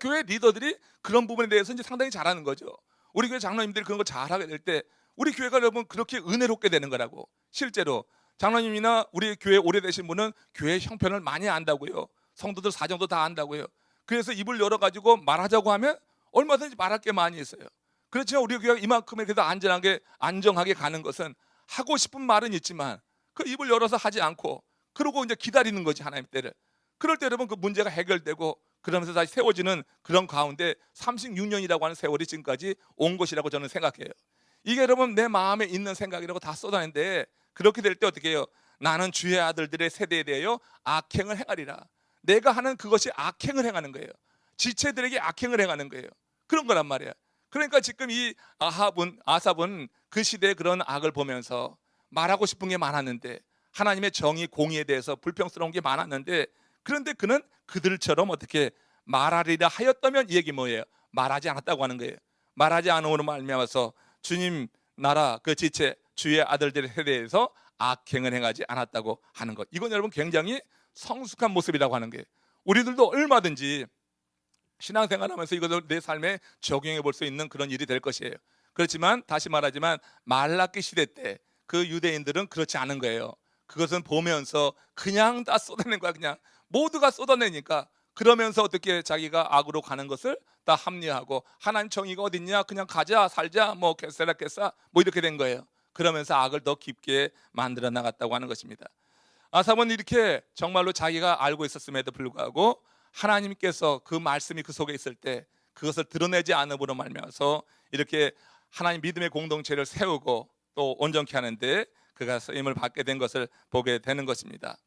교회 리더들이 그런 부분에 대해서 이제 상당히 잘하는 거죠. 우리 교회 장로님들이 그런 거 잘하게 될 때 우리 교회가 여러분 그렇게 은혜롭게 되는 거라고. 실제로 장로님이나 우리 교회 오래되신 분은 교회 형편을 많이 안다고요. 성도들 사정도 다 안다고요. 그래서 입을 열어가지고 말하자고 하면 얼마든지 말할 게 많이 있어요. 그렇지만 우리 교회가 이만큼의 그래도 안정하게 가는 것은 하고 싶은 말은 있지만 그 입을 열어서 하지 않고 그러고 이제 기다리는 거지, 하나님 때를. 그럴 때 여러분 그 문제가 해결되고 그러면서 다시 세워지는 그런 가운데 36년이라고 하는 세월이 지금까지 온 것이라고 저는 생각해요. 이게 여러분 내 마음에 있는 생각이라고 다 쏟아내는데 그렇게 될 때 어떻게 해요? 나는 주의 아들들의 세대에 대하여 악행을 행하리라. 내가 하는 그것이 악행을 행하는 거예요. 지체들에게 악행을 행하는 거예요. 그런 거란 말이야. 그러니까 지금 이 아삽은 그 시대의 그런 악을 보면서 말하고 싶은 게 많았는데, 하나님의 정의 공의에 대해서 불평스러운 게 많았는데, 그런데 그는 그들처럼 어떻게 말하리라 하였다면 이 얘기 뭐예요? 말하지 않았다고 하는 거예요. 말하지 않음으로 말미암아서 주님 나라 그 지체 주의 아들들의 세대에서 악행을 행하지 않았다고 하는 것. 이건 여러분 굉장히 성숙한 모습이라고 하는 거예요. 우리들도 얼마든지 신앙생활하면서 이것을 내 삶에 적용해 볼 수 있는 그런 일이 될 것이에요. 그렇지만 다시 말하지만 말라기 시대 때 그 유대인들은 그렇지 않은 거예요. 그것은 보면서 그냥 다 쏟아내는 거야. 그냥 모두가 쏟아내니까 그러면서 어떻게 자기가 악으로 가는 것을 다 합리화하고 하나님 정의가 어딨냐, 그냥 가자 살자 뭐 개싸라 뭐 이렇게 된 거예요. 그러면서 악을 더 깊게 만들어 나갔다고 하는 것입니다. 아삽은 이렇게 정말로 자기가 알고 있었음에도 불구하고 하나님께서 그 말씀이 그 속에 있을 때 그것을 드러내지 않음으로 말미암아서 이렇게 하나님 믿음의 공동체를 세우고 또 온전케 하는데 그가 쓰임을 받게 된 것을 보게 되는 것입니다.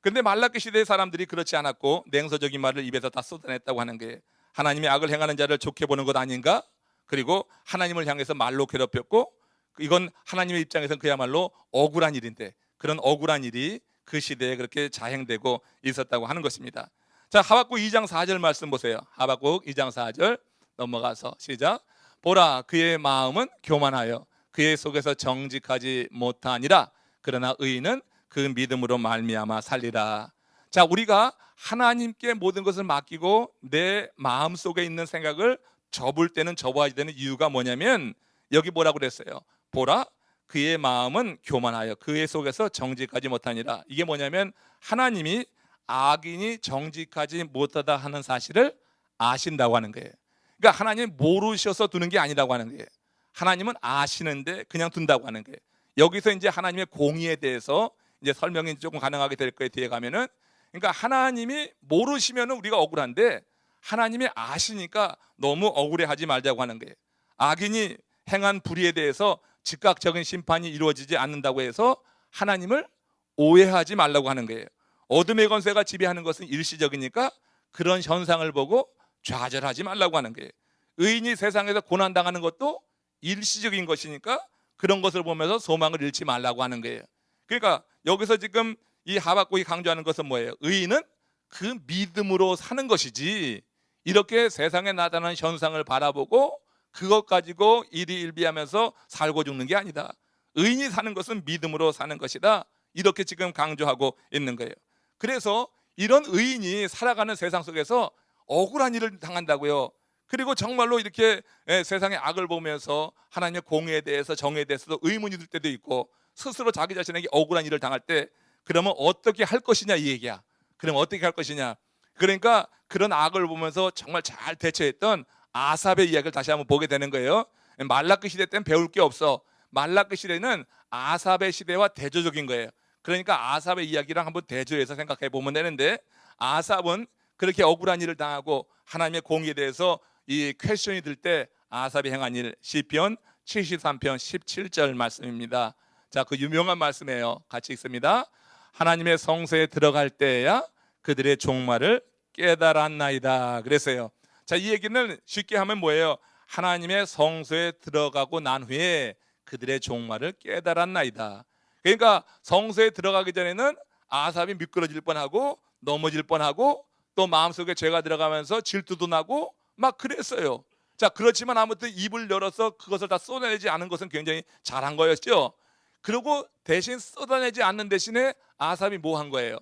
그런데 말라기 시대의 사람들이 그렇지 않았고 냉소적인 말을 입에서 다 쏟아냈다고 하는 게 하나님의 악을 행하는 자를 좋게 보는 것 아닌가? 그리고 하나님을 향해서 말로 괴롭혔고 이건 하나님의 입장에서는 그야말로 억울한 일인데 그런 억울한 일이 그 시대에 그렇게 자행되고 있었다고 하는 것입니다. 자, 하박국 2장 4절 말씀 보세요. 하박국 2장 4절 넘어가서 시작. 보라, 그의 마음은 교만하여 그의 속에서 정직하지 못하니라. 그러나 의인은 그 믿음으로 말미암아 살리라. 자, 우리가 하나님께 모든 것을 맡기고 내 마음 속에 있는 생각을 접을 때는 접어야 되는 이유가 뭐냐면 여기 뭐라고 그랬어요? 보라, 그의 마음은 교만하여 그의 속에서 정직하지 못하니라. 이게 뭐냐면 하나님이 악인이 정직하지 못하다 하는 사실을 아신다고 하는 거예요. 그러니까 하나님 모르셔서 두는 게 아니라고 하는 거예요. 하나님은 아시는데 그냥 둔다고 하는 거예요. 여기서 이제 하나님의 공의에 대해서 이제 설명이 조금 가능하게 될 거예요. 뒤에 가면은. 그러니까 하나님이 모르시면은 우리가 억울한데 하나님이 아시니까 너무 억울해하지 말자고 하는 거예요. 악인이 행한 불의에 대해서 즉각적인 심판이 이루어지지 않는다고 해서 하나님을 오해하지 말라고 하는 거예요. 어둠의 권세가 지배하는 것은 일시적이니까 그런 현상을 보고 좌절하지 말라고 하는 거예요. 의인이 세상에서 고난당하는 것도 일시적인 것이니까 그런 것을 보면서 소망을 잃지 말라고 하는 거예요. 그러니까 여기서 지금 이 하박국이 강조하는 것은 뭐예요? 의인은 그 믿음으로 사는 것이지 이렇게 세상에 나타나는 현상을 바라보고 그것 가지고 일희일비하면서 살고 죽는 게 아니다. 의인이 사는 것은 믿음으로 사는 것이다. 이렇게 지금 강조하고 있는 거예요. 그래서 이런 의인이 살아가는 세상 속에서 억울한 일을 당한다고요. 그리고 정말로 이렇게 세상의 악을 보면서 하나님의 공의에 대해서 정의에 대해서도 의문이 들 때도 있고 스스로 자기 자신에게 억울한 일을 당할 때 그러면 어떻게 할 것이냐 이 얘기야. 그럼 어떻게 할 것이냐. 그러니까 그런 악을 보면서 정말 잘 대처했던 아삽의 이야기를 다시 한번 보게 되는 거예요. 말라기 시대 때는 배울 게 없어. 말라기 시대는 아삽의 시대와 대조적인 거예요. 그러니까 아삽의 이야기랑 한번 대조해서 생각해 보면 되는데 아삽은 그렇게 억울한 일을 당하고 하나님의 공의에 대해서 이 퀘스천이 들 때 아삽이 행한 일 시편 73편 17절 말씀입니다. 자, 그 유명한 말씀이에요. 같이 읽습니다. 하나님의 성소에 들어갈 때야 그들의 종말을 깨달았나이다 그랬어요. 자, 이 얘기는 쉽게 하면 뭐예요? 하나님의 성소에 들어가고 난 후에 그들의 종말을 깨달았나이다. 그러니까 성소에 들어가기 전에는 아삽이 미끄러질 뻔하고 넘어질 뻔하고 또 마음속에 죄가 들어가면서 질투도 나고 막 그랬어요. 자, 그렇지만 아무튼 입을 열어서 그것을 다 쏟아내지 않은 것은 굉장히 잘한 거였죠. 그리고 대신 쏟아내지 않는 대신에 아삽이 뭐 한 거예요?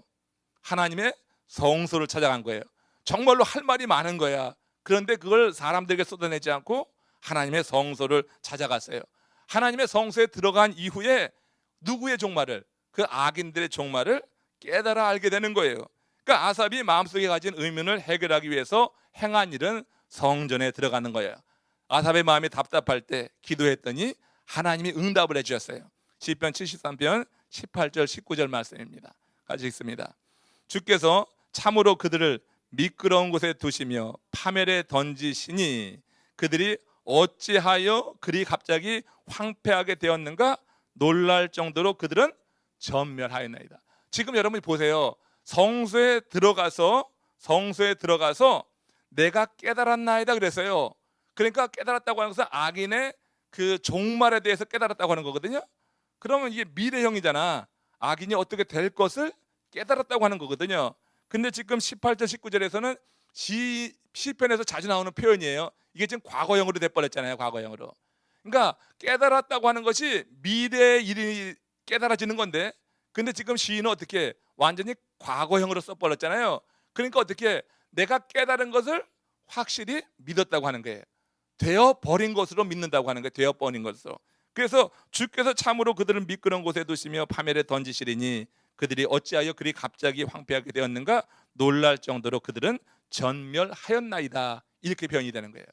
하나님의 성소를 찾아간 거예요. 정말로 할 말이 많은 거야. 그런데 그걸 사람들에게 쏟아내지 않고 하나님의 성소를 찾아갔어요. 하나님의 성소에 들어간 이후에 누구의 종말을? 그 악인들의 종말을 깨달아 알게 되는 거예요. 그러니까 아삽이 마음속에 가진 의문을 해결하기 위해서 행한 일은 성전에 들어가는 거예요. 아삽의 마음이 답답할 때 기도했더니 하나님이 응답을 해주셨어요. 시편 73편 18절 19절 말씀입니다. 같이 읽습니다. 주께서 참으로 그들을 미끄러운 곳에 두시며 파멸에 던지시니 그들이 어찌하여 그리 갑자기 황폐하게 되었는가? 놀랄 정도로 그들은 전멸하였나이다. 지금 여러분이 보세요. 성소에 들어가서 내가 깨달았나이다 그랬어요. 그러니까 깨달았다고 하는 것은 악인의 그 종말에 대해서 깨달았다고 하는 거거든요. 그러면 이게 미래형이잖아. 악인이 어떻게 될 것을 깨달았다고 하는 거거든요. 근데 지금 18절 19절에서는 시편에서 자주 나오는 표현이에요. 이게 지금 과거형으로 돼버렸잖아요. 과거형으로. 그러니까 깨달았다고 하는 것이 미래의 일이 깨달아지는 건데, 근데 지금 시인은 어떻게 완전히 과거형으로 써버렸잖아요. 그러니까 어떻게 내가 깨달은 것을 확실히 믿었다고 하는 거예요. 되어버린 것으로 믿는다고 하는 거예요. 되어버린 것으로. 그래서 주께서 참으로 그들을 미끄러운 곳에 두시며 파멸에 던지시리니 그들이 어찌하여 그리 갑자기 황폐하게 되었는가? 놀랄 정도로 그들은 전멸하였나이다. 이렇게 표현이 되는 거예요.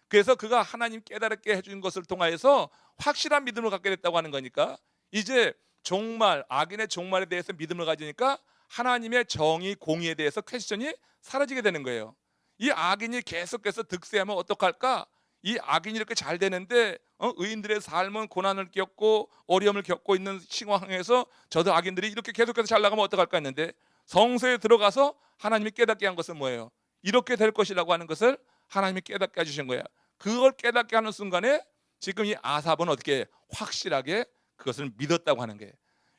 그래서 그가 하나님 깨달게 해준 것을 통하여서 확실한 믿음을 갖게 됐다고 하는 거니까, 이제 종말, 악인의 종말에 대해서 믿음을 가지니까 하나님의 정의, 공의에 대해서 퀘스천이 사라지게 되는 거예요. 이 악인이 계속해서 득세하면 어떡할까? 이 악인이 이렇게 잘 되는데 의인들의 삶은 고난을 겪고 어려움을 겪고 있는 상황에서 저도 악인들이 이렇게 계속해서 잘 나가면 어떡할까 했는데, 성소에 들어가서 하나님이 깨닫게 한 것은 뭐예요? 이렇게 될 것이라고 하는 것을 하나님이 깨닫게 해주신 거야. 그걸 깨닫게 하는 순간에 지금 이 아삽은 어떻게 확실하게 그것을 믿었다고 하는 거예요.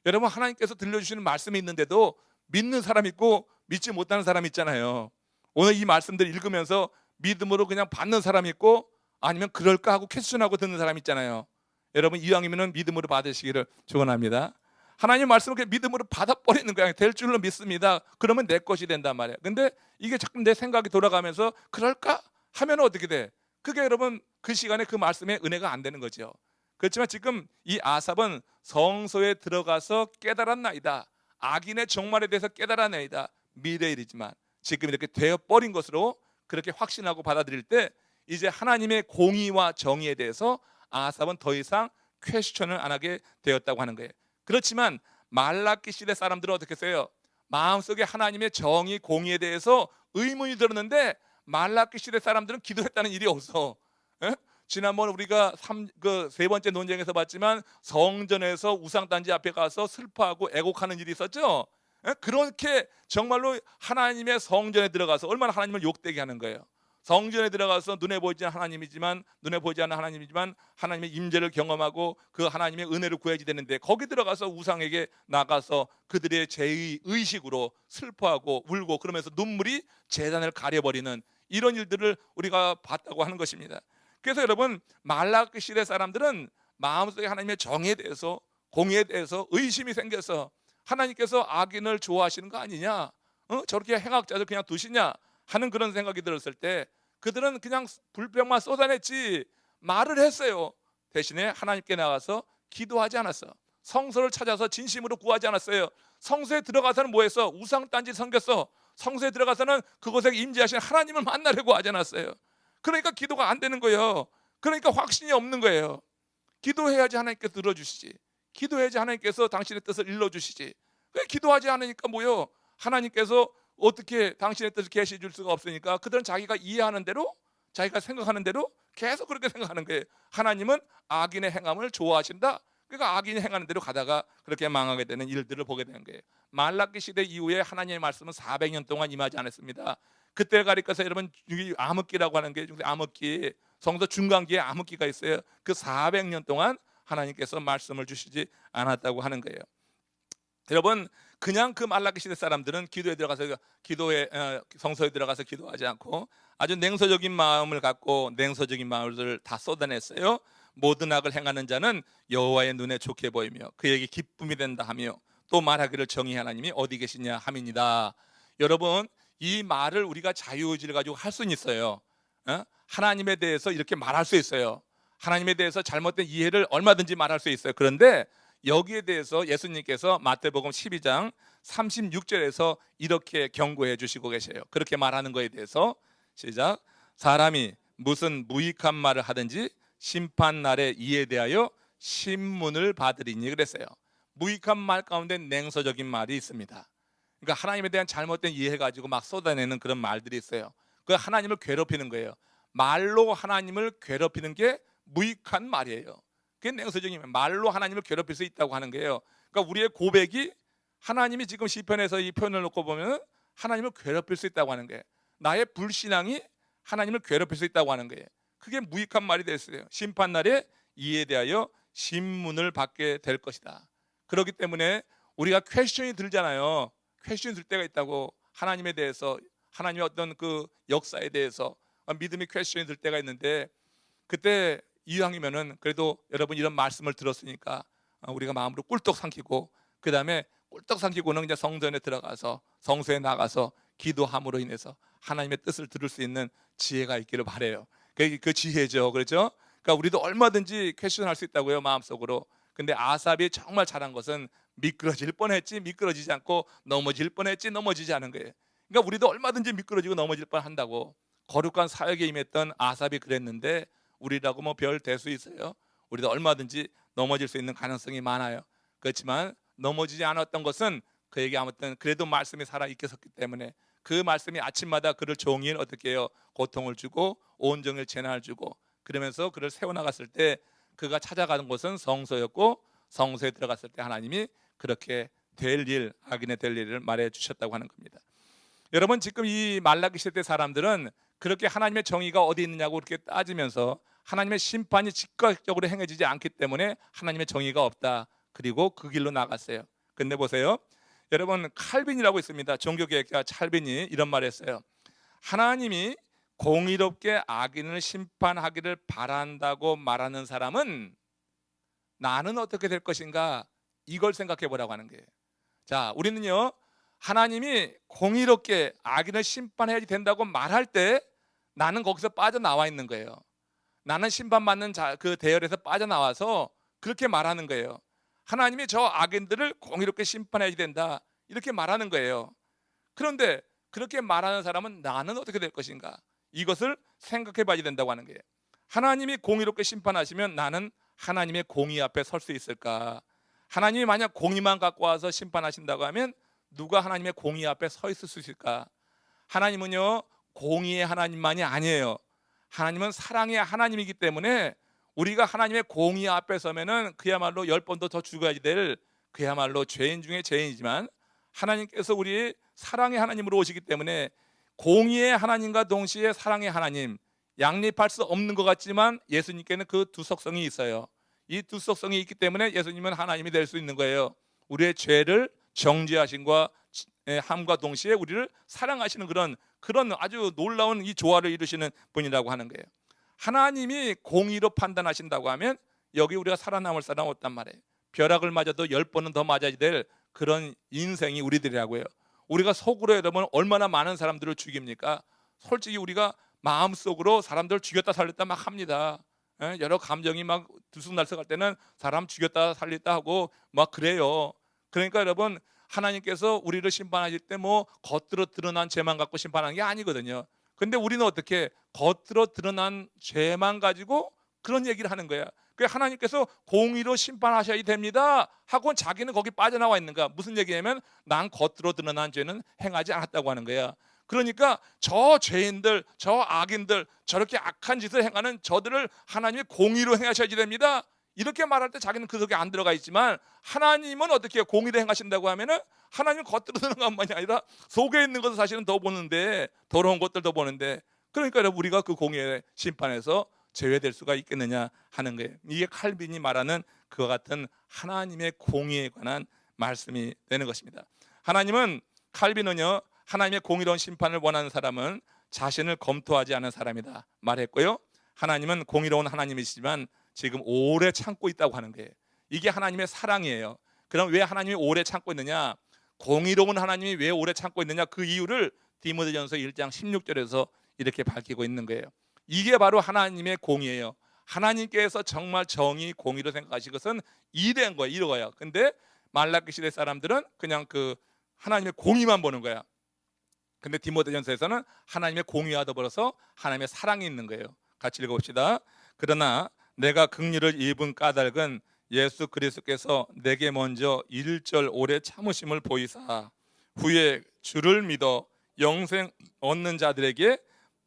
여러분, 하나님께서 들려주시는 말씀이 있는데도 믿는 사람 있고 믿지 못하는 사람 있잖아요. 오늘 이 말씀들 읽으면서 믿음으로 그냥 받는 사람 있고 아니면 그럴까 하고 퀘스천하고 듣는 사람 있잖아요. 여러분, 이왕이면 믿음으로 받으시기를 축원합니다. 하나님 말씀을 그냥 믿음으로 받아버리는 거야. 될 줄로 믿습니다. 그러면 내 것이 된단 말이에요. 근데 이게 자꾸 내 생각이 돌아가면서 그럴까 하면 어떻게 돼? 그게 여러분 그 시간에 그 말씀에 은혜가 안 되는 거죠. 그렇지만 지금 이 아삽은 성소에 들어가서 깨달았나이다. 악인의 종말에 대해서 깨달았나이다. 미래일이지만 지금 이렇게 되어버린 것으로 그렇게 확신하고 받아들일 때 이제 하나님의 공의와 정의에 대해서 아삽은 더 이상 퀘스천을 안 하게 되었다고 하는 거예요. 그렇지만 말라기 시대 사람들은 어떻게 했어요? 마음속에 하나님의 정의, 공의에 대해서 의문이 들었는데 말라기 시대 사람들은 기도했다는 일이 없어. 에? 지난번 우리가 세 번째 논쟁에서 봤지만 성전에서 우상단지 앞에 가서 슬퍼하고 애곡하는 일이 있었죠. 에? 그렇게 정말로 하나님의 성전에 들어가서 얼마나 하나님을 욕되게 하는 거예요. 성전에 들어가서 눈에 보이지 않는 하나님이지만 하나님의 임재를 경험하고 그 하나님의 은혜를 구해야지 되는데, 거기 들어가서 우상에게 나가서 그들의 죄의 의식으로 슬퍼하고 울고 그러면서 눈물이 제단을 가려버리는 이런 일들을 우리가 봤다고 하는 것입니다. 그래서 여러분, 말라기 시대 사람들은 마음속에 하나님의 정의에 대해서, 공의에 대해서 의심이 생겨서 하나님께서 악인을 좋아하시는 거 아니냐, 저렇게 행악자들 그냥 두시냐 하는 그런 생각이 들었을 때 그들은 그냥 불평만 쏟아냈지 말을 했어요. 대신에 하나님께 나가서 기도하지 않았어. 성소를 찾아서 진심으로 구하지 않았어요. 성소에 들어가서는 뭐 했어? 우상단지 섬겼어. 성소에 들어가서는 그곳에 임재하신 하나님을 만나려고 하지 않았어요. 그러니까 기도가 안 되는 거예요. 그러니까 확신이 없는 거예요. 기도해야지 하나님께서 들어주시지. 기도해야지 하나님께서 당신의 뜻을 일러주시지. 기도하지 않으니까 뭐요? 하나님께서 어떻게 당신의 뜻을 계시해 줄 수가 없으니까 그들은 자기가 이해하는 대로, 자기가 생각하는 대로 계속 그렇게 생각하는 거예요. 하나님은 악인의 행함을 좋아하신다. 그러니까 악인이 행하는 대로 가다가 그렇게 망하게 되는 일들을 보게 되는 거예요. 말라기 시대 이후에 하나님의 말씀은 400년 동안 임하지 않았습니다. 그때 가리켜서 여러분 암흑기라고 하는 게, 암흑기, 성도 중간기에 암흑기가 있어요. 그 400년 동안 하나님께서 말씀을 주시지 않았다고 하는 거예요. 여러분, 그냥 그 말라기 시대 사람들은 성소에 들어가서 기도하지 않고 아주 냉소적인 마음을 갖고 냉소적인 마음을 다 쏟아냈어요. 모든 악을 행하는 자는 여호와의 눈에 좋게 보이며 그에게 기쁨이 된다 하며 또 말하기를 정의 하나님이 어디 계시냐 함이니라. 여러분, 이 말을 우리가 자유의지를 가지고 할 수는 있어요. 하나님에 대해서 이렇게 말할 수 있어요. 하나님에 대해서 잘못된 이해를 얼마든지 말할 수 있어요. 그런데 여기에 대해서 예수님께서 마태복음 12장 36절에서 이렇게 경고해 주시고 계세요. 그렇게 말하는 거에 대해서 시작. 사람이 무슨 무익한 말을 하든지 심판날에 이에 대하여 신문을 받으리니 그랬어요. 무익한 말 가운데 냉소적인 말이 있습니다. 그러니까 하나님에 대한 잘못된 이해 가지고 막 쏟아내는 그런 말들이 있어요. 그 하나님을 괴롭히는 거예요. 말로 하나님을 괴롭히는 게 무익한 말이에요. 그게 냉소적인 말로 하나님을 괴롭힐 수 있다고 하는 거예요. 그러니까 우리의 고백이 하나님이 지금 시편에서 이 표현을 놓고 보면 하나님을 괴롭힐 수 있다고 하는 거예요. 나의 불신앙이 하나님을 괴롭힐 수 있다고 하는 거예요. 그게 무익한 말이 됐어요. 심판날에 이에 대하여 신문을 받게 될 것이다. 그렇기 때문에 우리가 퀘스천이 들잖아요. 퀘스천이 들 때가 있다고. 하나님에 대해서, 하나님의 어떤 그 역사에 대해서 믿음이 퀘스천이 들 때가 있는데, 그때 이왕이면은 그래도 여러분 이런 말씀을 들었으니까 우리가 마음으로 꿀떡 삼키고, 그 다음에 꿀떡 삼키고는 이제 성전에 들어가서 성소에 나가서 기도함으로 인해서 하나님의 뜻을 들을 수 있는 지혜가 있기를 바래요. 그 지혜죠, 그렇죠? 그러니까 우리도 얼마든지 퀘스천할 수 있다고요, 마음속으로. 근데 아삽이 정말 잘한 것은 미끄러질 뻔했지 미끄러지지 않고 넘어질 뻔했지 넘어지지 않은 거예요. 그러니까 우리도 얼마든지 미끄러지고 넘어질 뻔한다고. 거룩한 사역에 임했던 아삽이 그랬는데 우리라고 뭐 별 대수 있어요? 우리도 얼마든지 넘어질 수 있는 가능성이 많아요. 그렇지만 넘어지지 않았던 것은 그에게 아무튼 그래도 말씀이 살아 있었기 때문에, 그 말씀이 아침마다 그를 종일 어떻게 해요? 고통을 주고 온종일 재난을 주고, 그러면서 그를 세워나갔을 때 그가 찾아가는 곳은 성소였고, 성소에 들어갔을 때 하나님이 그렇게 될 일, 악인의 될 일을 말해 주셨다고 하는 겁니다. 여러분, 지금 이 말라기 시대 사람들은 그렇게 하나님의 정의가 어디 있느냐고 그렇게 따지면서 하나님의 심판이 즉각적으로 행해지지 않기 때문에 하나님의 정의가 없다, 그리고 그 길로 나갔어요. 근데 보세요, 여러분, 칼빈이라고 있습니다. 종교개혁자 칼빈이 이런 말을 했어요. 하나님이 공의롭게 악인을 심판하기를 바란다고 말하는 사람은 나는 어떻게 될 것인가, 이걸 생각해 보라고 하는 거예요. 자, 우리는요, 하나님이 공의롭게 악인을 심판해야 된다고 말할 때 나는 거기서 빠져나와 있는 거예요. 나는 심판받는 그 대열에서 빠져나와서 그렇게 말하는 거예요. 하나님이 저 악인들을 공의롭게 심판해야 된다, 이렇게 말하는 거예요. 그런데 그렇게 말하는 사람은 나는 어떻게 될 것인가, 이것을 생각해 봐야 된다고 하는 거예요. 하나님이 공의롭게 심판하시면 나는 하나님의 공의 앞에 설 수 있을까? 하나님이 만약 공의만 갖고 와서 심판하신다고 하면 누가 하나님의 공의 앞에 서 있을 수 있을까? 하나님은요, 공의의 하나님만이 아니에요. 하나님은 사랑의 하나님이기 때문에 우리가 하나님의 공의 앞에 서면은 그야말로 10번도 더 죽어야 될 그야말로 죄인 중에 죄인이지만, 하나님께서 우리 사랑의 하나님으로 오시기 때문에 공의의 하나님과 동시에 사랑의 하나님, 양립할 수 없는 것 같지만 예수님께는 그 두 속성이 있어요. 이 두 속성이 있기 때문에 예수님은 하나님이 될 수 있는 거예요. 우리의 죄를 정죄하심과 함과 동시에 우리를 사랑하시는 그런 아주 놀라운 이 조화를 이루시는 분이라고 하는 거예요. 하나님이 공의로 판단하신다고 하면 여기 우리가 살아남을 사람 없단 말이에요. 벼락을 맞아도 10번은 더 맞아야 될 그런 인생이 우리들이라고요. 우리가 속으로 여러분 얼마나 많은 사람들을 죽입니까? 솔직히 우리가 마음속으로 사람들을 죽였다 살렸다 막 합니다. 여러 감정이 막 들쑥날쑥할 때는 사람 죽였다 살렸다 하고 막 그래요. 그러니까 여러분, 하나님께서 우리를 심판하실 때 뭐 겉으로 드러난 죄만 갖고 심판하는 게 아니거든요. 근데 우리는 어떻게 겉으로 드러난 죄만 가지고 그런 얘기를 하는 거야. 그러니까 하나님께서 공의로 심판하셔야 됩니다 하고 자기는 거기 빠져나와 있는 거야. 무슨 얘기냐면 난 겉으로 드러난 죄는 행하지 않았다고 하는 거야. 그러니까 저 죄인들, 저 악인들, 저렇게 악한 짓을 행하는 저들을 하나님이 공의로 행하셔야 됩니다, 이렇게 말할 때 자기는 그 속에 안 들어가 있지만, 하나님은 어떻게 공의로 행하신다고 하면은 하나님은 겉으로 드러난 것만이 아니라 속에 있는 것을 사실은 더 보는데, 더러운 것들 더 보는데, 그러니까 우리가 그 공의의 심판에서 제외될 수가 있겠느냐 하는 거예요. 이게 칼빈이 말하는 그와 같은 하나님의 공의에 관한 말씀이 되는 것입니다. 하나님은, 칼빈은요, 하나님의 공의로운 심판을 원하는 사람은 자신을 검토하지 않은 사람이다 말했고요. 하나님은 공의로운 하나님이시지만 지금 오래 참고 있다고 하는 거예요. 이게 하나님의 사랑이에요. 그럼 왜 하나님이 오래 참고 있느냐? 공의로운 하나님이 왜 오래 참고 있느냐? 그 이유를 디모데전서 1장 16절에서 이렇게 밝히고 있는 거예요. 이게 바로 하나님의 공의예요. 하나님께서 정말 정의, 공의로 생각하신 것은 이된 거예요. 이거예요. 근데 말라기 시대 사람들은 그냥 그 하나님의 공의만 보는 거야. 근데 디모데전서에서는 하나님의 공의와 더불어서 하나님의 사랑이 있는 거예요. 같이 읽어봅시다. 그러나 내가 긍휼을 입은 까닭은 예수 그리스도께서 내게 먼저 1절 오래 참으심을 보이사 후에 주를 믿어 영생 얻는 자들에게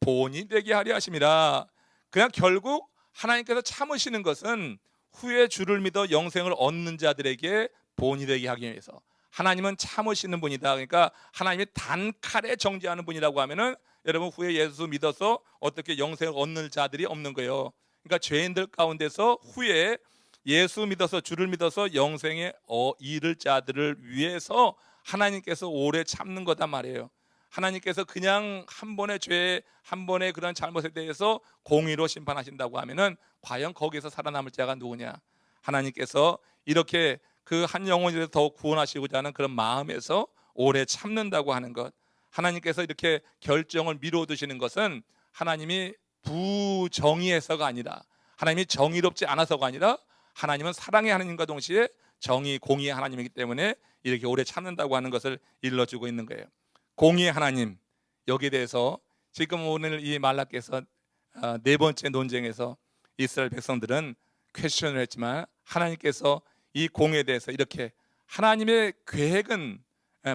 본이 되게 하려 하심이라. 그냥 결국 하나님께서 참으시는 것은 후에 주를 믿어 영생을 얻는 자들에게 본이 되게 하기 위해서. 하나님은 참으시는 분이다. 그러니까 하나님이 단칼에 정죄하는 분이라고 하면은 여러분 후에 예수 믿어서 어떻게 영생을 얻는 자들이 없는 거예요. 그러니까 죄인들 가운데서 후에 예수 믿어서 주를 믿어서 영생에 이를 자들을 위해서 하나님께서 오래 참는 거단 말이에요. 하나님께서 그냥 한 번의 죄, 한 번의 그런 잘못에 대해서 공의로 심판하신다고 하면은 과연 거기서 살아남을 자가 누구냐? 하나님께서 이렇게 그 한 영혼이라도 더 구원하시고자 하는 그런 마음에서 오래 참는다고 하는 것, 하나님께서 이렇게 결정을 미뤄두시는 것은 하나님이 부정의해서가 아니라, 하나님이 정의롭지 않아서가 아니라 하나님은 사랑의 하나님과 동시에 정의, 공의의 하나님이기 때문에 이렇게 오래 참는다고 하는 것을 일러주고 있는 거예요. 공의의 하나님, 여기에 대해서 지금 오늘 이 말라기에서 네 번째 논쟁에서 이스라엘 백성들은 퀘스천을 했지만 하나님께서 이 공의에 대해서 이렇게 하나님의 계획은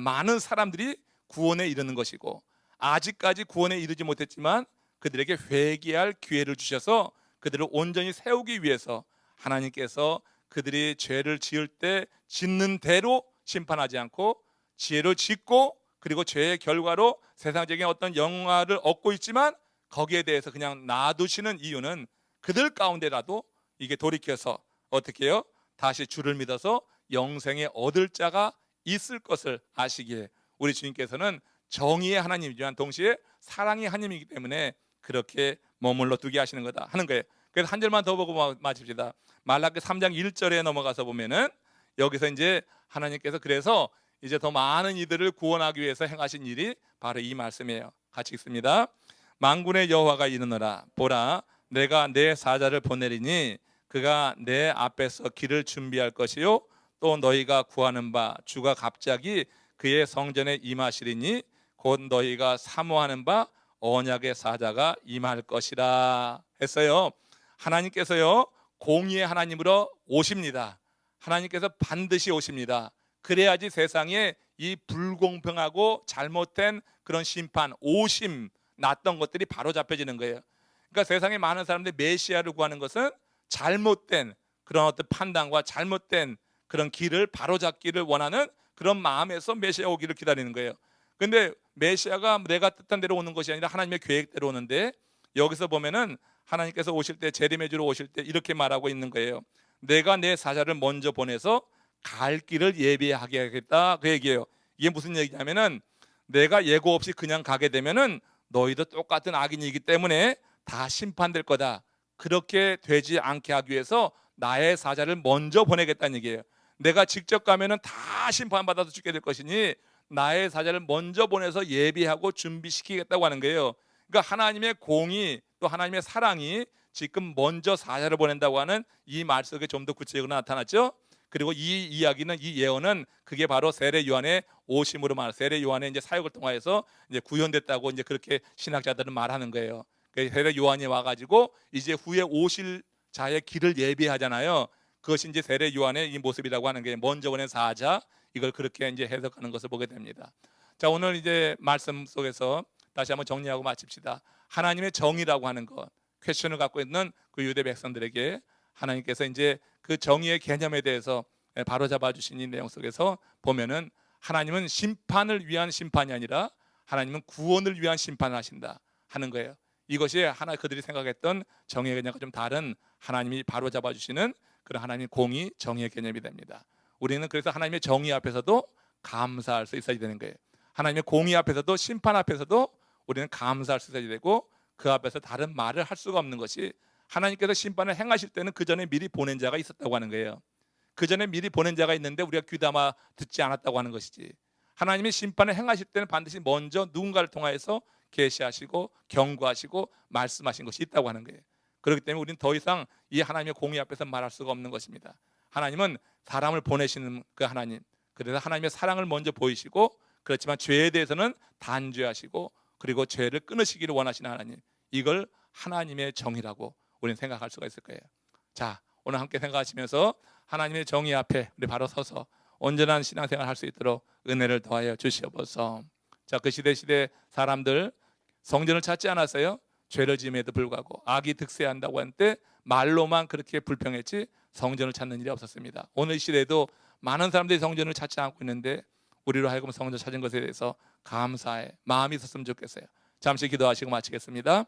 많은 사람들이 구원에 이르는 것이고 아직까지 구원에 이르지 못했지만 그들에게 회개할 기회를 주셔서 그들을 온전히 세우기 위해서 하나님께서 그들이 죄를 지을 때 짓는 대로 심판하지 않고 지혜를 짓고 그리고 죄의 결과로 세상적인 어떤 영화를 얻고 있지만 거기에 대해서 그냥 놔두시는 이유는 그들 가운데라도 이게 돌이켜서 어떻게 해요? 다시 주를 믿어서 영생에 얻을 자가 있을 것을 아시기에 우리 주님께서는 정의의 하나님이지만 동시에 사랑의 하나님이기 때문에 그렇게 머물러 두게 하시는 거다 하는 거예요. 그래서 한 절만 더 보고 마칩시다. 말라기 3장 1절에 넘어가서 보면은 여기서 이제 하나님께서 그래서 이제 더 많은 이들을 구원하기 위해서 행하신 일이 바로 이 말씀이에요. 같이 읽습니다. 만군의 여호와가 이르노라 보라 내가 내 사자를 보내리니 그가 내 앞에서 길을 준비할 것이요 또 너희가 구하는 바 주가 갑자기 그의 성전에 임하시리니 곧 너희가 사모하는 바 언약의 사자가 임할 것이라 했어요. 하나님께서요 공의의 하나님으로 오십니다. 하나님께서 반드시 오십니다. 그래야지 세상에 이 불공평하고 잘못된 그런 심판, 오심 났던 것들이 바로 잡혀지는 거예요. 그러니까 세상에 많은 사람들이 메시아를 구하는 것은 잘못된 그런 어떤 판단과 잘못된 그런 길을 바로잡기를 원하는 그런 마음에서 메시아 오기를 기다리는 거예요. 근데 메시아가 내가 뜻한 대로 오는 것이 아니라 하나님의 계획대로 오는데 여기서 보면은 하나님께서 오실 때 재림의 주로 오실 때 이렇게 말하고 있는 거예요. 내가 내 사자를 먼저 보내서 갈 길을 예비하게 하겠다 그 얘기예요. 이게 무슨 얘기냐면은 내가 예고 없이 그냥 가게 되면은 너희도 똑같은 악인이기 때문에 다 심판될 거다. 그렇게 되지 않게 하기 위해서 나의 사자를 먼저 보내겠다는 얘기예요. 내가 직접 가면은 다 심판받아서 죽게 될 것이니 나의 사자를 먼저 보내서 예비하고 준비시키겠다고 하는 거예요. 그러니까 하나님의 공의 또 하나님의 사랑이 지금 먼저 사자를 보낸다고 하는 이 말 속에 좀 더 구체적으로 나타났죠. 그리고 이 이야기는 이 예언은 그게 바로 세례 요한의 오심으로 말 세례 요한의 이제 사역을 통하여서 이제 구현됐다고 이제 그렇게 신학자들은 말하는 거예요. 세례 요한이 와가지고 이제 후에 오실 자의 길을 예비하잖아요. 그것이 이제 세례 요한의 이 모습이라고 하는 게 먼저 보낸 사자 이걸 그렇게 이제 해석하는 것을 보게 됩니다. 자 오늘 이제 말씀 속에서 다시 한번 정리하고 마칩시다. 하나님의 정의라고 하는 것 퀘스천을 갖고 있는 그 유대 백성들에게 하나님께서 이제 그 정의의 개념에 대해서 바로잡아 주신 이 내용 속에서 보면은 하나님은 심판을 위한 심판이 아니라 하나님은 구원을 위한 심판을 하신다 하는 거예요. 이것이 하나 그들이 생각했던 정의의 개념과 좀 다른 하나님이 바로잡아 주시는 그런 하나님의 공의 정의의 개념이 됩니다. 우리는 그래서 하나님의 정의 앞에서도 감사할 수 있어야 되는 거예요. 하나님의 공의 앞에서도 심판 앞에서도 우리는 감사할 수 있어야 되고 그 앞에서 다른 말을 할 수가 없는 것이 하나님께서 심판을 행하실 때는 그 전에 미리 보낸 자가 있었다고 하는 거예요. 그 전에 미리 보낸 자가 있는데 우리가 귀담아 듣지 않았다고 하는 것이지. 하나님이 심판을 행하실 때는 반드시 먼저 누군가를 통하여서 계시하시고 경고하시고 말씀하신 것이 있다고 하는 거예요. 그렇기 때문에 우리는 더 이상 이 하나님의 공의 앞에서 말할 수가 없는 것입니다. 하나님은 사람을 보내시는 그 하나님, 그래서 하나님의 사랑을 먼저 보이시고, 그렇지만 죄에 대해서는 단죄하시고 그리고 죄를 끊으시기를 원하시는 하나님, 이걸 하나님의 정의라고 우리는 생각할 수가 있을 거예요. 자, 오늘 함께 생각하시면서 하나님의 정의 앞에 우리 바로 서서 온전한 신앙생활 할 수 있도록 은혜를 더하여 주시옵소서. 자, 그 시대 사람들 성전을 찾지 않았어요. 죄를 지음에도 불구하고 악이 득세한다고 할 때 말로만 그렇게 불평했지 성전을 찾는 일이 없었습니다. 오늘 시대에도 많은 사람들이 성전을 찾지 않고 있는데 우리로 하여금 성전 찾은 것에 대해서 감사의 마음이 있었으면 좋겠어요. 잠시 기도하시고 마치겠습니다.